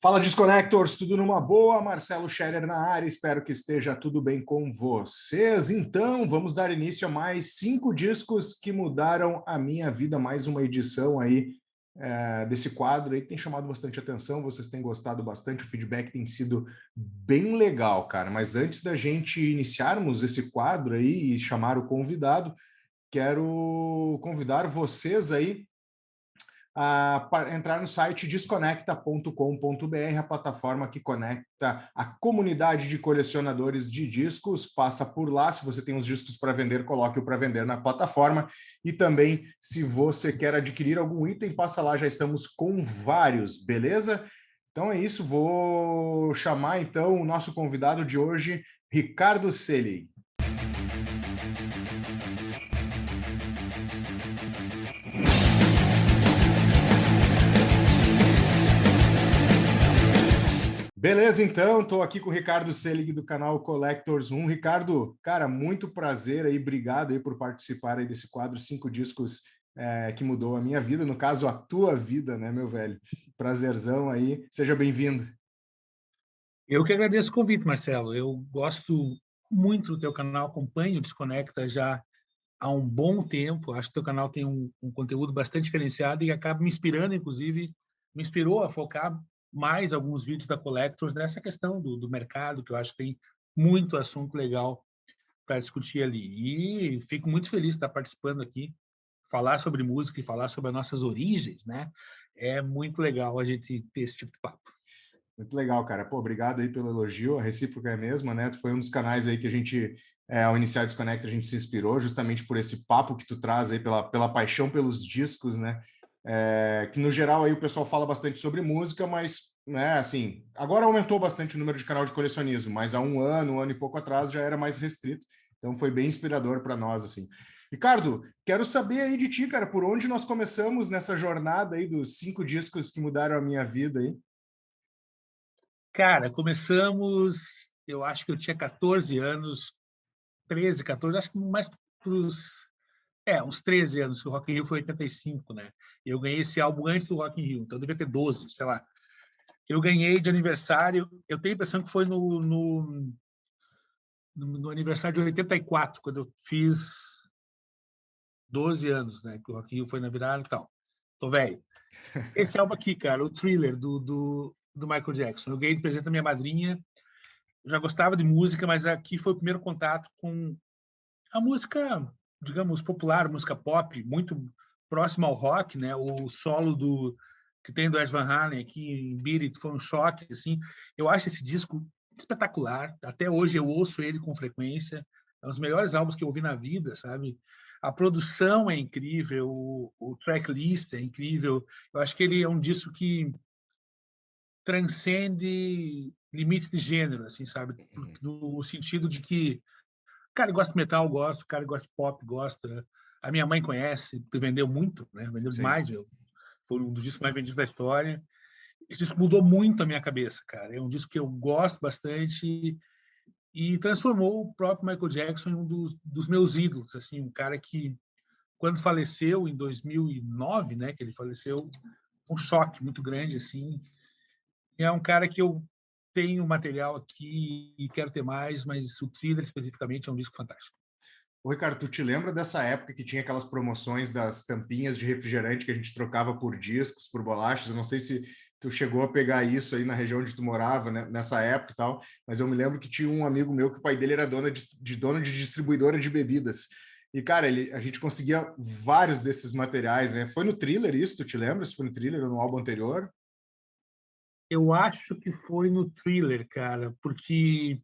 Fala, Disconnectors, tudo numa boa? Marcelo Scherer na área, espero que esteja tudo bem com vocês. Então, vamos dar início a mais 5 discos que mudaram a minha vida, mais uma edição aí desse quadro aí que tem chamado bastante atenção, vocês têm gostado bastante, o feedback tem sido bem legal, cara. Mas antes da gente iniciarmos esse quadro aí e chamar o convidado, quero convidar vocês aí para entrar no site desconecta.com.br, a plataforma que conecta a comunidade de colecionadores de discos. Passa por lá. Se você tem os discos para vender, coloque-o para vender na plataforma. E também, se você quer adquirir algum item, passa lá, já estamos com vários, beleza? Então é isso, vou chamar então o nosso convidado de hoje, Ricardo Selig. Beleza, então, estou aqui com o Ricardo Selig do canal Collectors 1. Ricardo, cara, muito prazer aí, obrigado aí por participar aí desse quadro 5 discos que mudou a minha vida, no caso, a tua vida, né, meu velho? Prazerzão aí, seja bem-vindo. Eu que agradeço o convite, Marcelo. Eu gosto muito do teu canal, acompanho o Desconecta já há um bom tempo. Acho que o teu canal tem um conteúdo bastante diferenciado e acaba me inspirando, inclusive, me inspirou a focar mais alguns vídeos da Collectors nessa questão do mercado, que eu acho que tem muito assunto legal para discutir ali. E fico muito feliz de estar participando aqui, falar sobre música e falar sobre as nossas origens, né? É muito legal a gente ter esse tipo de papo. Muito legal, cara. Pô, obrigado aí pelo elogio, a recíproca é a mesma, né? Tu foi um dos canais aí que a gente, ao iniciar o Desconecta, a gente se inspirou justamente por esse papo que tu traz aí, pela paixão pelos discos, né? Que no geral aí o pessoal fala bastante sobre música, mas, né, assim, agora aumentou bastante o número de canal de colecionismo, mas há um ano e pouco atrás já era mais restrito, então foi bem inspirador para nós, assim. Ricardo, quero saber aí de ti, cara, por onde nós começamos nessa jornada aí dos 5 discos que mudaram a minha vida aí? Cara, começamos, eu acho que eu tinha 14 anos, 13, 14, acho que mais para os... uns 13 anos, que o Rock in Rio foi 85, né? Eu ganhei esse álbum antes do Rock in Rio, então eu devia ter 12, sei lá. Eu ganhei de aniversário, eu tenho a impressão que foi no aniversário de 84, quando eu fiz 12 anos, né? Que o Rock in Rio foi na virada e tal. Tô velho. Esse álbum aqui, cara, o Thriller, do Michael Jackson. Eu ganhei de presente da minha madrinha. Eu já gostava de música, mas aqui foi o primeiro contato com a música, digamos, popular, música pop, muito próxima ao rock, né? O solo que tem do Ed Van Halen aqui em Beat It foi um choque, assim. Eu acho esse disco espetacular. Até hoje eu ouço ele com frequência. É um dos melhores álbuns que eu ouvi na vida, sabe? A produção é incrível, o tracklist é incrível. Eu acho que ele é um disco que transcende limites de gênero, assim, sabe? No sentido de que o cara gosta de metal, gosta, o cara gosta de pop, gosta. A minha mãe conhece, vendeu muito, né? Vendeu Sim. demais, foi um dos discos mais vendidos da história. Esse disco mudou muito a minha cabeça, cara. É um disco que eu gosto bastante e transformou o próprio Michael Jackson em um dos meus ídolos, assim, um cara que, quando faleceu em 2009, né, que ele faleceu, um choque muito grande, assim. É um cara que eu tenho material aqui e quero ter mais, mas o Thriller especificamente é um disco fantástico. Ô, Ricardo, tu te lembra dessa época que tinha aquelas promoções das tampinhas de refrigerante que a gente trocava por discos, por bolachas? Eu não sei se tu chegou a pegar isso aí na região onde tu morava, né, nessa época e tal, mas eu me lembro que tinha um amigo meu que o pai dele era dono de distribuidora de bebidas. E, cara, a gente conseguia vários desses materiais, né? Foi no Thriller isso, tu te lembra? Se foi no Thriller ou no álbum anterior? Eu acho que foi no Thriller, cara, porque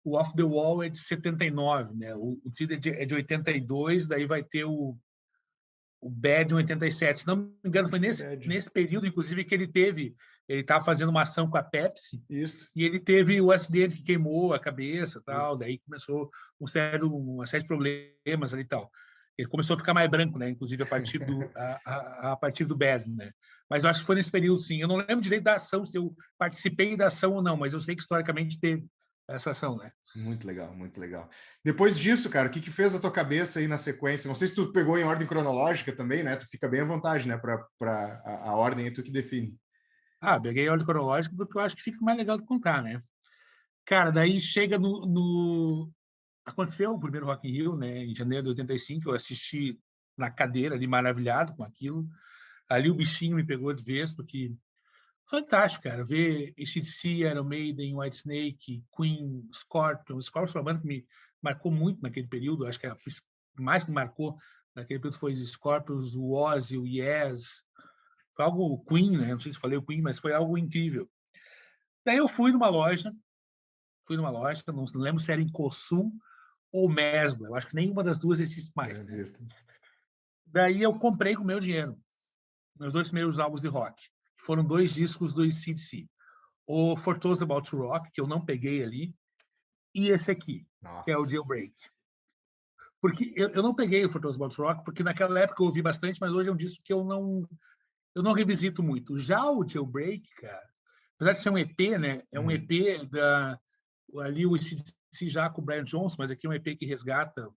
o Off the Wall é de 79, né? O Thriller é de 82, daí vai ter o Bad em 87. Se não me engano, foi nesse período, inclusive, que ele estava fazendo uma ação com a Pepsi, Isso. e ele teve o acidente que queimou a cabeça, tal, Isso. daí começou uma série de problemas ali e tal. Ele começou a ficar mais branco, né? Inclusive a partir do Bad, né? Mas eu acho que foi nesse período, sim. Eu não lembro direito da ação, se eu participei da ação ou não, mas eu sei que historicamente teve essa ação, né? Muito legal, muito legal. Depois disso, cara, o que fez a tua cabeça aí na sequência? Não sei se tu pegou em ordem cronológica também, né? Tu fica bem à vontade, né? Para a ordem aí tu que define. Peguei a ordem cronológica porque eu acho que fica mais legal de contar, né? Cara, daí chega Aconteceu o primeiro Rock in Rio, né, em janeiro de 85, eu assisti na cadeira ali, maravilhado com aquilo. Ali o bichinho me pegou de vez, porque fantástico, cara, ver AC/DC, Iron Maiden, Whitesnake, Queen, Scorpions. Scorpions foi uma banda que me marcou muito naquele período, acho que a mais que me marcou naquele período foi os Scorpions, o Ozzy, o Yes. Foi algo Queen, né? Não sei se falei o Queen, mas foi algo incrível. Daí eu não lembro se era em Cosul ou Mesbla, eu acho que nenhuma das duas existe mais. Né? Daí eu comprei com o meu dinheiro meus 2 primeiros álbuns de rock, que foram 2 discos do AC/DC. O For Those About to Rock, que eu não peguei ali, e esse aqui, que é o Jailbreak. Porque eu não peguei o For Those About to Rock, porque naquela época eu ouvi bastante, mas hoje é um disco que eu não revisito muito. Já o Jailbreak, cara, apesar de ser um EP, né? É um EP ali o AC/DC já com o Brian Johnson, mas aqui é um EP que resgata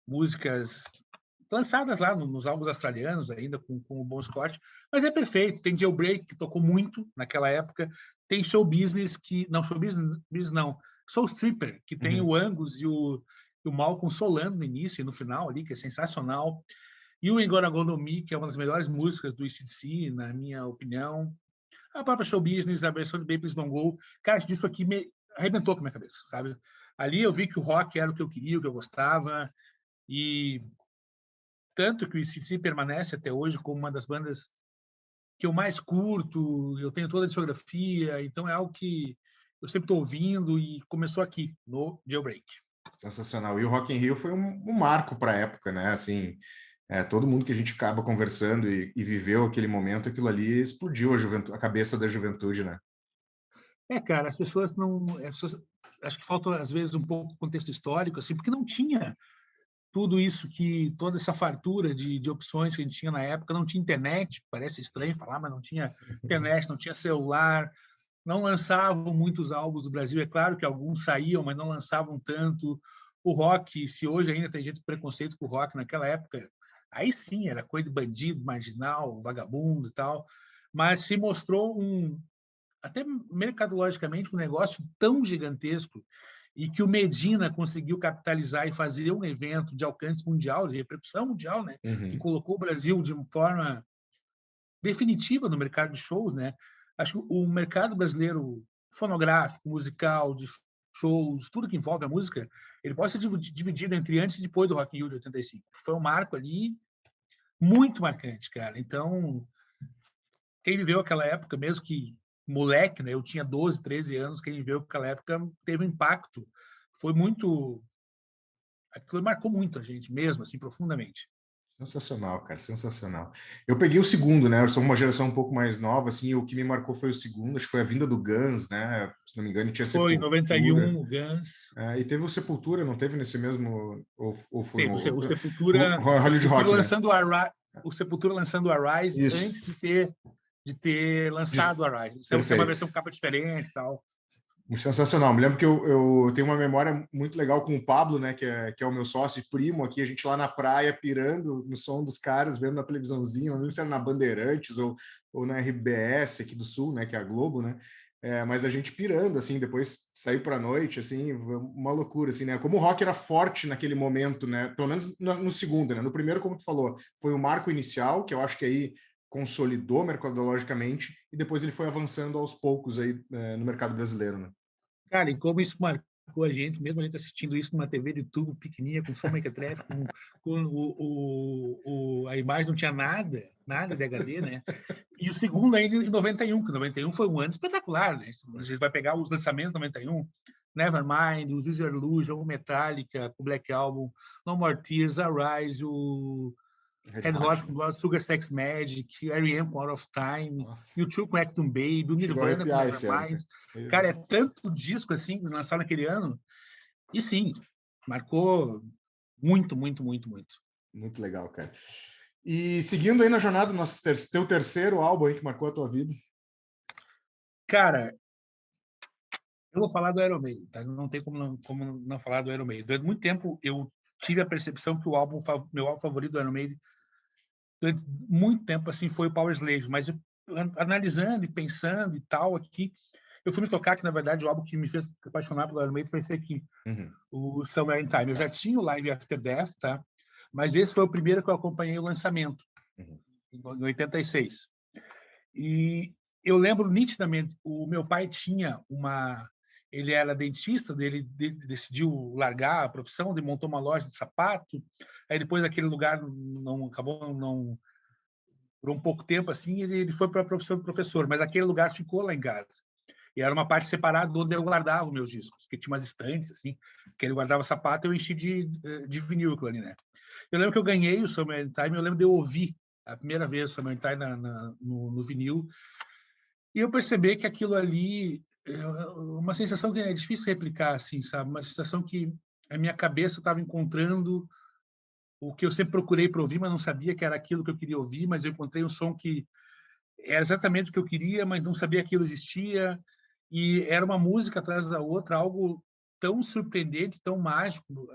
músicas lançadas lá nos álbuns australianos, ainda com o Bon Scott, mas é perfeito. Tem Jailbreak, que tocou muito naquela época, tem Show Business, Soul Stripper, que tem o Angus e o Malcolm solando no início e no final ali, que é sensacional, e o Ain't Gonna Go No Me, que é uma das melhores músicas do AC/DC, na minha opinião, a própria Show Business, a versão de Baby Please Don't Go, cara, isso aqui me arrebentou com a minha cabeça, sabe? Ali eu vi que o rock era o que eu queria, o que eu gostava, e tanto que o AC/DC permanece até hoje como uma das bandas que eu mais curto, eu tenho toda a discografia, então é algo que eu sempre estou ouvindo e começou aqui, no Jailbreak. Sensacional. E o Rock in Rio foi um marco para a época, né? Assim, todo mundo que a gente acaba conversando e viveu aquele momento, aquilo ali explodiu a cabeça da juventude, né? Cara, as pessoas não... acho que falta, às vezes, um pouco de contexto histórico, assim, porque não tinha toda essa fartura de opções que a gente tinha na época, não tinha internet, parece estranho falar, mas não tinha internet, não tinha celular, não lançavam muitos álbuns do Brasil, é claro que alguns saíam, mas não lançavam tanto. O rock, se hoje ainda tem gente com preconceito com o rock, naquela época, aí sim, era coisa de bandido, marginal, vagabundo e tal, mas se mostrou até mercadologicamente, um negócio tão gigantesco e que o Medina conseguiu capitalizar e fazer um evento de alcance mundial, de repercussão mundial, né? Que colocou o Brasil de uma forma definitiva no mercado de shows, né? Acho que o mercado brasileiro fonográfico, musical, de shows, tudo que envolve a música, ele pode ser dividido entre antes e depois do Rock in Rio de 85. Foi um marco ali muito marcante, cara. Então, quem viveu aquela época, mesmo que moleque, né? Eu tinha 12, 13 anos, quem viveu aquela época teve um impacto. Foi muito... Aquilo marcou muito a gente mesmo, assim, profundamente. Sensacional, cara, sensacional. Eu peguei o segundo, né? Eu sou uma geração um pouco mais nova, assim, o que me marcou foi o segundo, acho que foi a vinda do Guns, né? Se não me engano, tinha Foi em Sepultura. 91, o Guns. E teve o Sepultura, não teve nesse mesmo... Ou foi Teve no... o Sepultura, Hollywood Rock, né? O Sepultura lançando o Arise Isso. antes de ter lançado o Arise. Isso é uma versão com capa diferente e tal. Sensacional. Me lembro que eu tenho uma memória muito legal com o Pablo, né, que é o meu sócio e primo aqui, a gente lá na praia pirando no som dos caras, vendo na televisãozinha, não lembro se era na Bandeirantes ou na RBS aqui do Sul, né, que é a Globo, né, mas a gente pirando, assim, depois saiu para a noite, assim, uma loucura, assim, né, como o rock era forte naquele momento, né, pelo menos no segundo, né, no primeiro, como tu falou, foi o marco inicial, que eu acho que aí consolidou mercadologicamente, e depois ele foi avançando aos poucos aí no mercado brasileiro, né. Cara, e como isso marcou a gente, mesmo a gente assistindo isso numa TV de tubo pequenininha, com som mequetrefe, com a imagem não tinha nada de HD, né? E o segundo ainda em 91, que 91 foi um ano espetacular, né? A gente vai pegar os lançamentos de 91, Nevermind, os Use Your Illusion, o Metallica, o Black Album, No More Tears, Arise, o Red Hot com Blood Sugar Sex Magic, R.E.M. com Out of Time, U2 com Actum Baby, o Nirvana com Nevermind. Cara, é tanto disco assim que lançaram naquele ano. E sim, marcou muito, muito, muito, muito. Muito legal, cara. E seguindo aí na jornada, teu terceiro álbum aí que marcou a tua vida. Cara, eu vou falar do Iron Maiden, tá? Não tem como não falar do Iron Maiden. Durante muito tempo eu tive a percepção que meu álbum favorito do Iron Maiden durante muito tempo assim foi o Power Slave, mas analisando e pensando e tal aqui, eu fui me tocar que, na verdade, o álbum que me fez apaixonar pelo Iron Maiden foi esse aqui, o Somewhere in Time. Eu já tinha o Live After Death, tá? Mas esse foi o primeiro que eu acompanhei o lançamento, em 86. E eu lembro nitidamente, o meu pai tinha ele era dentista, ele decidiu largar a profissão, ele montou uma loja de sapato, aí depois aquele lugar acabou não por um pouco tempo assim, ele foi para a profissão de professor, mas aquele lugar ficou lá em casa. E era uma parte separada onde eu guardava os meus discos, que tinha umas estantes assim, que ele guardava sapato, eu enchi de vinil ali, né? Eu lembro que eu ganhei o Summer in Time, eu lembro de eu ouvir a primeira vez o Summer in Time no vinil, e eu percebi que aquilo ali é uma sensação que é difícil replicar, assim, sabe? Uma sensação que a minha cabeça estava encontrando o que eu sempre procurei para ouvir, mas não sabia que era aquilo que eu queria ouvir, mas eu encontrei um som que era exatamente o que eu queria, mas não sabia que aquilo existia, e era uma música atrás da outra, algo tão surpreendente, tão mágico,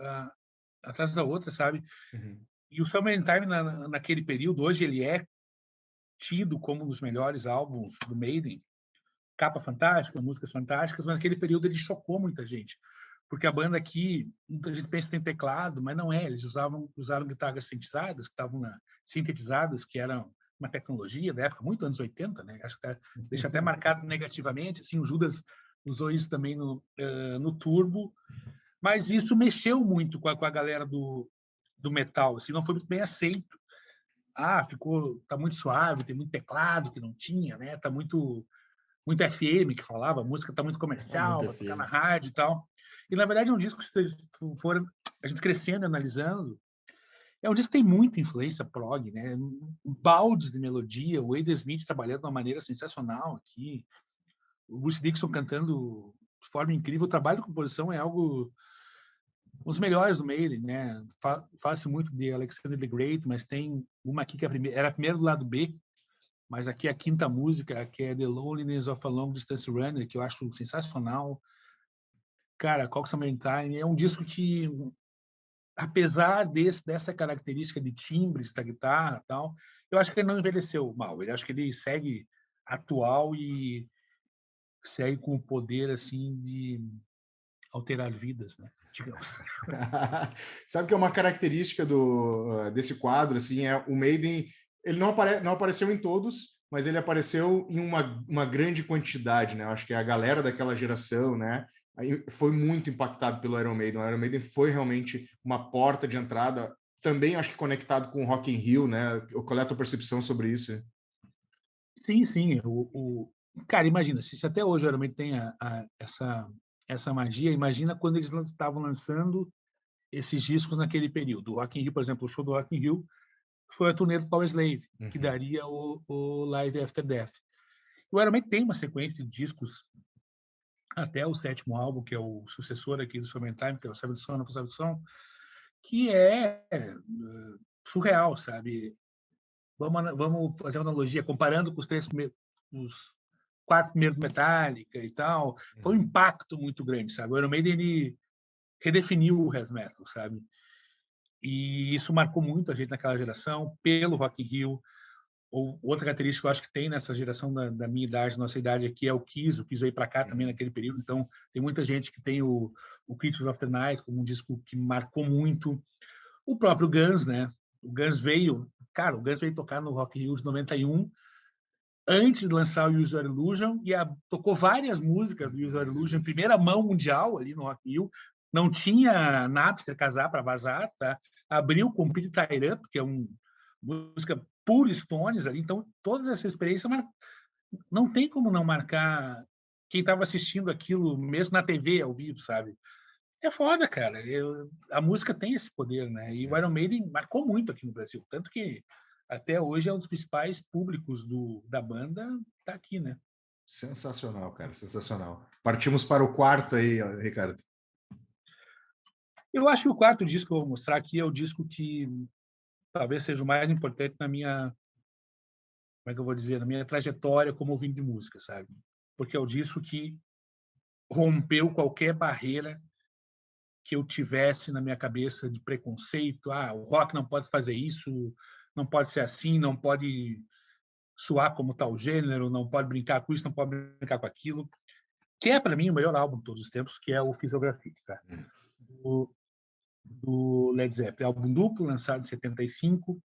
atrás da outra, sabe? E o Summer in Time, naquele período, hoje ele é tido como um dos melhores álbuns do Maiden, capa fantástica, músicas fantásticas, mas naquele período ele chocou muita gente, porque a banda aqui, muita gente pensa que tem teclado, mas não é, eles usaram guitarras sintetizadas, que eram uma tecnologia da época, muito anos 80, né? Acho que deixa até marcado negativamente, assim, o Judas usou isso também no Turbo, mas isso mexeu muito com a galera do metal, assim, não foi muito bem aceito. Tá muito suave, tem muito teclado que não tinha, né? Tá muito FM que falava, a música tá muito comercial, para tocar na rádio e tal. E na verdade é um disco, se for a gente crescendo, analisando, é um disco que tem muita influência prog, né? Baldes de melodia, o Wade Smith trabalhando de uma maneira sensacional aqui, o Bruce Dickinson cantando de forma incrível. O trabalho de composição é algo os melhores do Maiden, né? Fala-se muito de Alexander the Great, mas tem uma aqui que era a primeira do lado B, mas aqui a quinta música, que é The Loneliness of a Long Distance Runner, que eu acho sensacional. Cara, Cox Summer Time é um disco que, apesar dessa característica de timbres da guitarra e tal, eu acho que ele não envelheceu mal. Eu acho que ele segue atual e segue com o poder assim de alterar vidas, né? Digamos. Sabe que é uma característica desse quadro, assim, é o Maiden, ele não apareceu em todos, mas ele apareceu em uma grande quantidade, né? Eu acho que a galera daquela geração, né, foi muito impactado pelo Iron Maiden. O Iron Maiden foi realmente uma porta de entrada, também acho que conectado com o Rock in Rio, né? Qual é a tua percepção sobre isso? Sim, sim. Cara, imagina, se até hoje o Iron Maiden tem essa magia, imagina quando eles estavam lançando esses discos naquele período. O Rock in Rio, por exemplo, o show do Rock in Rio foi a turnê do Power Slave, que daria o Live After Death. O Iron Maiden tem uma sequência de discos até o sétimo álbum, que é o sucessor aqui do Summertime, que é o Seventh Son of Seventh Son, que é surreal, sabe? Vamos fazer uma analogia, comparando com os 4 primeiros do Metallica e tal, foi um impacto muito grande, sabe? O Iron Maiden, ele redefiniu o heavy metal, sabe? E isso marcou muito a gente naquela geração, pelo Rock in Rio. Outra característica que eu acho que tem nessa geração da minha idade, nossa idade aqui, é o Kiss veio para cá também naquele período, então tem muita gente que tem o Creatures of the Night como um disco que marcou muito. O próprio Guns, né? O Guns veio tocar no Rock in Rio de 91, antes de lançar o Use Your Illusion, e tocou várias músicas do Use Your Illusion em primeira mão mundial ali no Rock in Rio. Não tinha Napster, casar para vazar, tá? Abriu com Pete Tie Up, que é uma música puro Stones ali. Então, todas essas experiências, mas não tem como não marcar quem estava assistindo aquilo, mesmo na TV, ao vivo, sabe? É foda, cara. A música tem esse poder, né? E o Iron Maiden marcou muito aqui no Brasil. Tanto que até hoje é um dos principais públicos da banda, tá aqui, né? Sensacional, cara, sensacional. Partimos para o quarto aí, Ricardo. Eu acho que o quarto disco que eu vou mostrar aqui é o disco que talvez seja o mais importante na minha, como é que eu vou dizer, na minha trajetória como ouvinte de música, sabe? Porque é o disco que rompeu qualquer barreira que eu tivesse na minha cabeça de preconceito. O rock não pode fazer isso, não pode ser assim, não pode soar como tal gênero, não pode brincar com isso, não pode brincar com aquilo, que é, para mim, o melhor álbum de todos os tempos, que é o Physiography, cara, do Led Zeppelin. Álbum duplo, lançado em 75.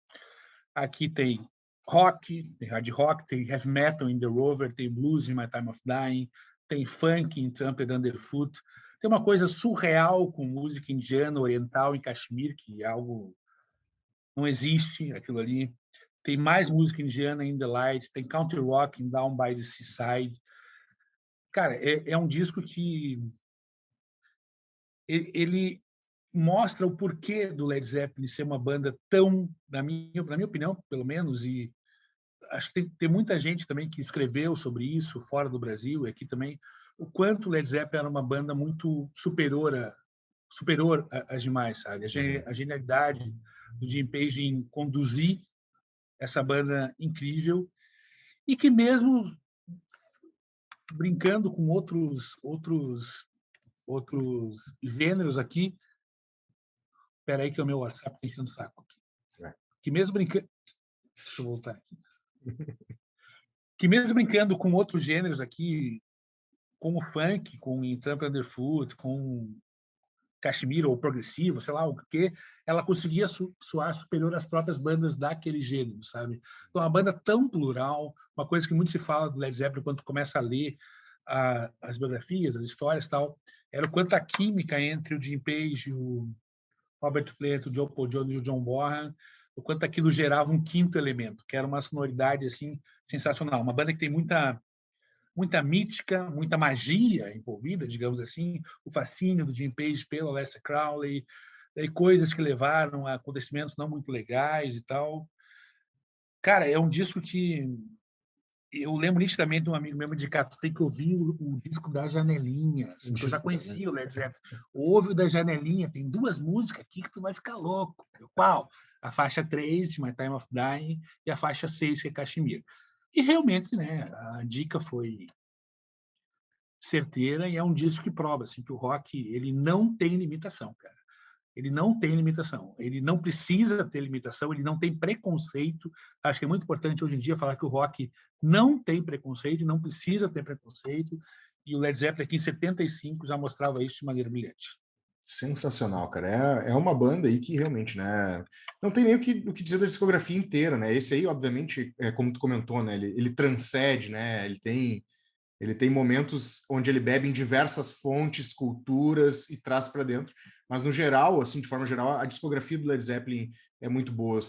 Aqui tem rock, tem hard rock, tem heavy metal in The Rover, tem blues in My Time of Dying, tem funk em Trampled Underfoot. Tem uma coisa surreal com música indiana, oriental em Kashmir, que é algo... não existe aquilo ali. Tem mais música indiana in The Light, tem country rock em Down by the Seaside. Cara, é um disco que ele mostra o porquê do Led Zeppelin ser uma banda tão, na minha opinião, pelo menos, e acho que tem muita gente também que escreveu sobre isso fora do Brasil e aqui também, o quanto o Led Zeppelin era uma banda muito superior às demais, sabe? A genialidade do Jim Page em conduzir essa banda incrível e que mesmo brincando com outros gêneros aqui. Espera aí que o meu WhatsApp está enchendo o saco aqui. Que mesmo brincando... Deixa eu voltar aqui. Que mesmo brincando com outros gêneros aqui, com o funk, com o Trampled Underfoot, com Kashmir ou progressivo, sei lá o que, ela conseguia soar superior às próprias bandas daquele gênero, sabe? Então, uma banda tão plural, uma coisa que muito se fala do Led Zeppelin quando começa a ler as biografias, as histórias e tal, era o quanto a química entre o Jim Page, o Robert Plant, o John Paul Jones e o John Bonham, o quanto aquilo gerava um quinto elemento, que era uma sonoridade assim sensacional. Uma banda que tem muita mítica, muita magia envolvida, digamos assim, o fascínio do Jim Page pelo Aleister Crowley, e coisas que levaram a acontecimentos não muito legais e tal. Cara, é um disco que eu lembro nitidamente de um amigo meu de tu tem que ouvir o disco da Janelinha, assim, que eu já conhecia o Led Zeppelin. Ouve o da Janelinha, tem 2 músicas aqui que tu vai ficar louco. Qual? A faixa 3, My Time of Dying, e a faixa 6, que é Kashmir. E realmente, né, a dica foi certeira e é um disco que prova assim, que o rock ele não tem limitação, cara. Ele não tem limitação. Ele não precisa ter limitação, ele não tem preconceito. Acho que é muito importante hoje em dia falar que o rock não tem preconceito, não precisa ter preconceito. E o Led Zeppelin aqui em 75 já mostrava isso de maneira brilhante. Sensacional, cara. É uma banda aí que realmente, né, não tem nem o que dizer da discografia inteira, né? Esse aí, obviamente, como tu comentou, né, ele transcende, né? Ele tem momentos onde ele bebe em diversas fontes, culturas e traz para dentro. Mas no geral, assim, de forma geral, a discografia do Led Zeppelin é muito boa.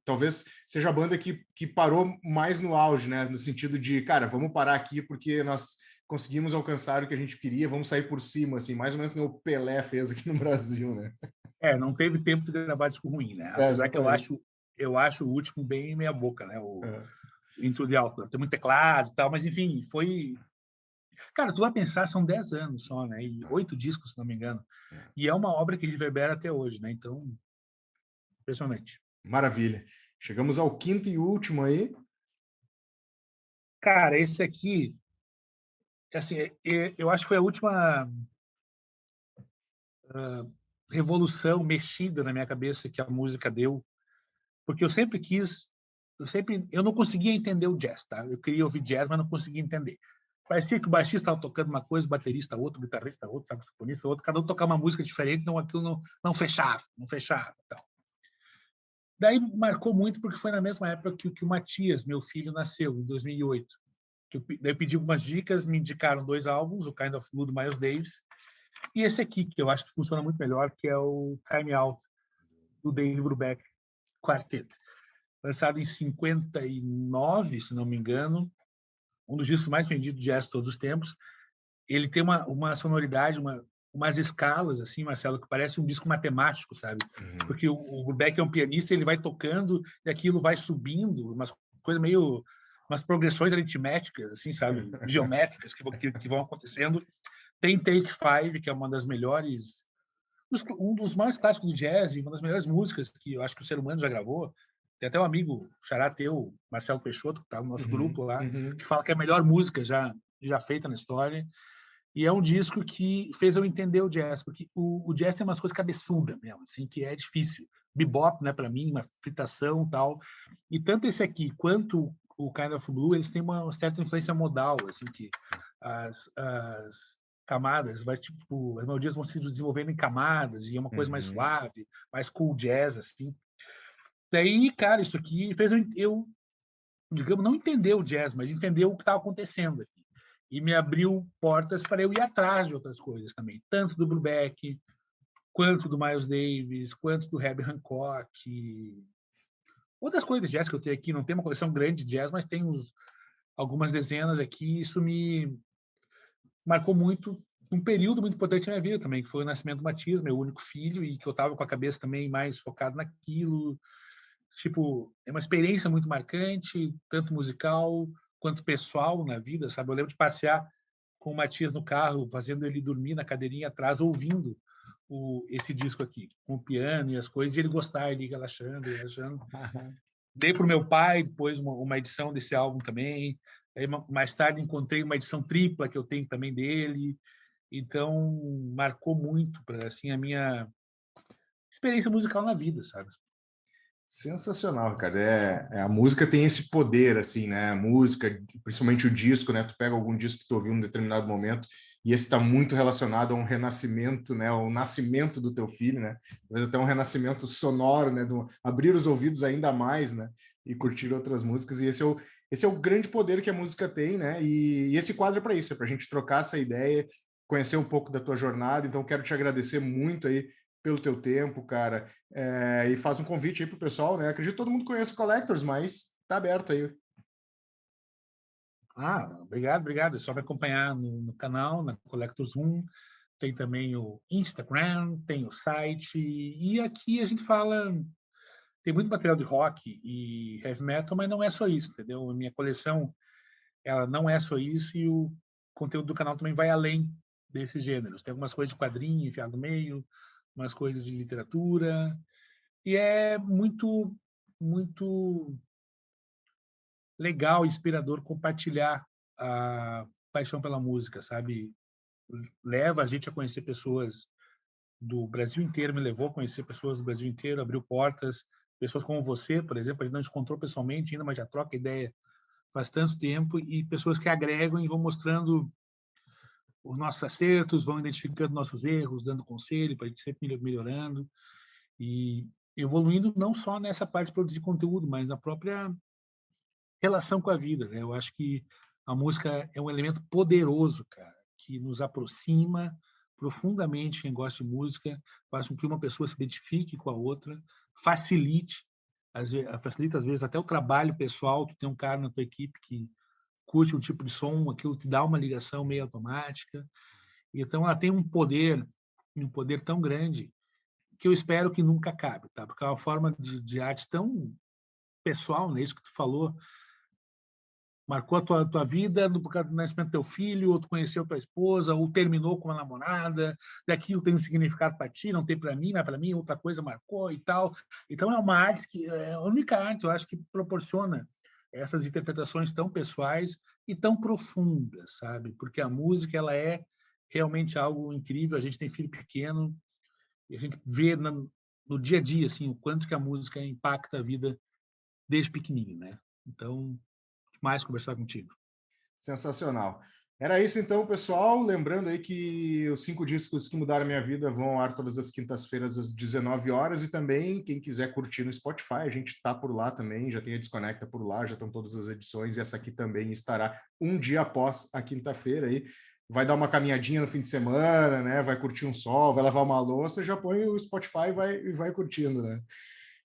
Talvez seja a banda que parou mais no auge, né? No sentido de, cara, vamos parar aqui porque nós conseguimos alcançar o que a gente queria, vamos sair por cima, assim, mais ou menos como o Pelé fez aqui no Brasil, né? Não teve tempo de gravar disco ruim, né? Apesar que eu acho o último bem meia boca, né? O Into the Outdoor. Tem muito teclado e tal, mas enfim, foi... Cara, tu vai pensar, são 10 anos só, né? E 8 discos, se não me engano. E é uma obra que reverbera até hoje, né? Então, impressionante. Maravilha. Chegamos ao quinto e último aí. Cara, esse aqui, assim, eu acho que foi a última revolução mexida na minha cabeça que a música deu, porque eu não conseguia entender o jazz, tá? Eu queria ouvir jazz, mas não conseguia entender. Parecia que o baixista estava tocando uma coisa, o baterista outra, o guitarrista outra, o saxofonista outro, cada um tocava uma música diferente, então aquilo não fechava. Tal. Daí marcou muito porque foi na mesma época que o Matias, meu filho, nasceu, em 2008. Daí eu pedi algumas dicas, me indicaram 2 álbuns, o Kind of Blue do Miles Davis e esse aqui, que eu acho que funciona muito melhor, que é o Time Out, do Dave Brubeck Quartet. Lançado em 59, se não me engano, um dos discos mais vendidos de jazz de todos os tempos. Ele tem uma sonoridade, umas escalas, assim, Marcelo, que parece um disco matemático, sabe? Porque o Brubeck é um pianista, ele vai tocando e aquilo vai subindo, umas coisas meio... umas progressões aritméticas, assim, sabe? Geométricas que vão acontecendo. Tem Take Five, que é uma das melhores... um dos maiores clássicos do jazz, uma das melhores músicas que eu acho que o ser humano já gravou. Tem até um amigo, xará teu, Marcelo Peixoto, que está no nosso grupo lá, que fala que é a melhor música já feita na história. E é um disco que fez eu entender o jazz, porque o jazz tem umas coisas cabeçudas mesmo, assim, que é difícil. Bebop, né, para mim, uma fritação e tal. E tanto esse aqui quanto o Kind of Blue, eles têm uma certa influência modal, assim, que as camadas, tipo, as melodias vão se desenvolvendo em camadas, e é uma coisa mais Uhum. suave, mais cool jazz, assim. Daí, cara, isso aqui fez eu, digamos, não entender o jazz, mas entender o que estava acontecendo aqui. E me abriu portas para eu ir atrás de outras coisas também, tanto do Brubeck, quanto do Miles Davis, quanto do Herbie Hancock, outras coisas de jazz que eu tenho aqui. Não tem uma coleção grande de jazz, mas tem algumas dezenas aqui. Isso me marcou muito um período muito importante na minha vida também, que foi o nascimento do Matias, meu único filho, e que eu estava com a cabeça também mais focado naquilo. Tipo, é uma experiência muito marcante, tanto musical quanto pessoal na vida, sabe? Eu lembro de passear com o Matias no carro, fazendo ele dormir na cadeirinha atrás, ouvindo esse disco aqui, com o piano e as coisas, e ele gostar, ele relaxando, relaxando. Dei para o meu pai depois uma edição desse álbum também. Aí, mais tarde encontrei uma edição tripla que eu tenho também dele. Então, marcou muito para assim a minha experiência musical na vida, sabe? Sensacional, cara. A música tem esse poder, assim, né? A música, principalmente o disco, né? Tu pega algum disco que tu ouviu em um determinado momento e esse está muito relacionado a um renascimento, né? Ao nascimento do teu filho, né? Talvez até um renascimento sonoro, né? Abrir os ouvidos ainda mais, né? E curtir outras músicas. E esse é o grande poder que a música tem, né? E esse quadro é para isso, é para a gente trocar essa ideia, conhecer um pouco da tua jornada. Então, quero te agradecer muito aí pelo teu tempo, cara. E faz um convite aí pro pessoal, né? Acredito que todo mundo conhece o Collectors, mas tá aberto aí. Obrigado, obrigado. É só me acompanhar no canal, na Collectors 1. Tem também o Instagram, tem o site. E aqui a gente fala... Tem muito material de rock e heavy metal, mas não é só isso, entendeu? A minha coleção, ela não é só isso, e o conteúdo do canal também vai além desses gêneros. Tem algumas coisas de quadrinho enfiado no meio, umas coisas de literatura, e é muito, muito legal e inspirador compartilhar a paixão pela música, sabe? Leva a gente a conhecer pessoas do Brasil inteiro, me levou a conhecer pessoas do Brasil inteiro, abriu portas, pessoas como você, por exemplo, a gente não se encontrou pessoalmente ainda, mas já troca ideia faz tanto tempo, e pessoas que agregam e vão mostrando os nossos acertos, vão identificando nossos erros, dando conselho para a gente sempre melhorando e evoluindo não só nessa parte de produzir conteúdo, mas na própria relação com a vida, né? Eu acho que a música é um elemento poderoso, cara, que nos aproxima profundamente quem gosta de música, faz com que uma pessoa se identifique com a outra, facilite, facilita às vezes até o trabalho pessoal. Tu tem um cara na tua equipe que curte um tipo de som, aquilo te dá uma ligação meio automática. Então ela tem um poder tão grande que eu espero que nunca acabe, tá? Porque é uma forma de arte tão pessoal, né? Isso que tu falou, marcou a tua vida por causa do nascimento do teu filho, ou tu conheceu tua esposa, ou terminou com uma namorada, daquilo tem um significado para ti, não tem para mim, mas para mim outra coisa marcou e tal. Então é uma arte que é a única arte, eu acho, que proporciona essas interpretações tão pessoais e tão profundas, sabe? Porque a música, ela é realmente algo incrível. A gente tem filho pequeno e a gente vê no dia a dia assim o quanto que a música impacta a vida desde pequenininho, né? Então, mais conversar contigo. Sensacional. Era isso então, pessoal. Lembrando aí que os 5 discos que mudaram a minha vida vão ao ar todas as quintas-feiras às 19 horas, e também quem quiser curtir no Spotify, a gente está por lá também, já tem a Desconecta por lá, já estão todas as edições, e essa aqui também estará um dia após a quinta-feira aí. Vai dar uma caminhadinha no fim de semana, né? Vai curtir um sol, vai lavar uma louça, já põe o Spotify e vai curtindo, né?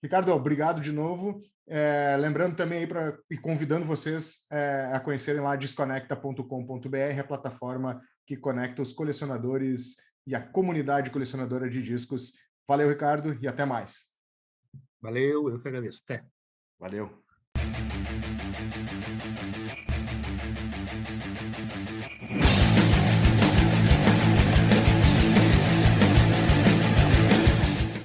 Ricardo, obrigado de novo. Lembrando também aí e convidando vocês a conhecerem lá desconecta.com.br, a plataforma que conecta os colecionadores e a comunidade colecionadora de discos. Valeu, Ricardo, e até mais. Valeu, eu que agradeço. Até. Valeu.